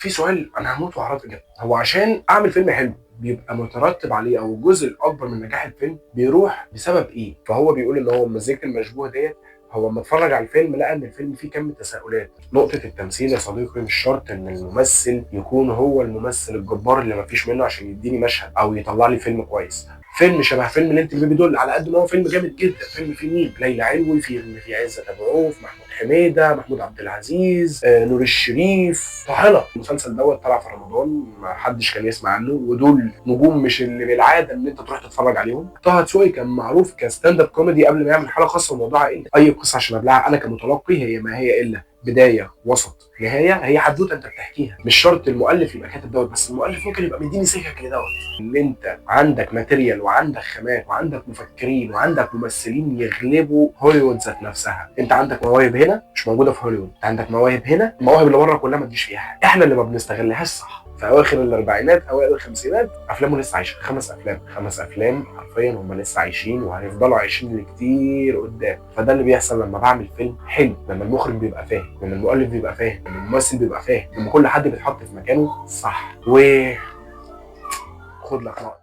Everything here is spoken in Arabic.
في سؤال انا هموت واعرف اجابته، هو عشان اعمل فيلم حلو بيبقى مترتب عليه او الجزء الاكبر من نجاح الفيلم بيروح بسبب ايه؟ فهو بيقول ان هو مزيكة المشبوه ديت، هو لما اتفرج على الفيلم لقى ان الفيلم فيه كم تساؤلات. نقطة التمثيل يا صديقي، مش شرط ان الممثل يكون هو الممثل الجبار اللي مفيش منه عشان يديني مشهد او يطلع لي فيلم كويس. فيلم شبه فيلم ليلة البيبي دول، على قد ما هو فيلم جامد جدا، فيلم فيه مين؟ ليلى علوي، في عزت ابو عوف، محمود حميده، محمود عبد العزيز، نور الشريف، طحنه. المسلسل دوت طلع في رمضان، ما حدش كان يسمع عنه، ودول نجوم مش اللي بالعاده ان انت تروح تتفرج عليهم. طه دسوقي كان معروف كستاند اب كوميدي قبل ما يعمل حلقه خاصه وموضوعها ايه. اي قصه عشان ابلعها انا كمتلقي هي ما هي الا بدايه وسط نهايه، هي حدوته انت بتحكيها. مش شرط المؤلف يبقى كاتب دوت، بس المؤلف ممكن يبقى مديني سكه كده دوت، ان انت عندك ماتيريال وعندك خامات وعندك مفكرين وعندك ممثلين يغلبوا هوليوود ذات نفسها. انت عندك مواهب هنا مش موجوده في هوليوود، انت عندك مواهب هنا، المواهب اللي بره كلها ما تجيش فيها حاجه، احنا اللي ما بنستغلهاش صح. في اواخر الاربعينات اوائل الخمسينات افلامه لسه عايشه، 5 افلام، 5 افلام حرفيا هم لسه عايشين وهيفضلوا عايشين لكتير قدام. فده اللي بيحصل لما بعمل فيلم حلو، لما المخرج بيبقى فاهم، لما المؤلف بيبقى فاهم، لما الممثل بيبقى فاهم، لما كل حد بيتحط في مكانه صح. و خد لك نقطة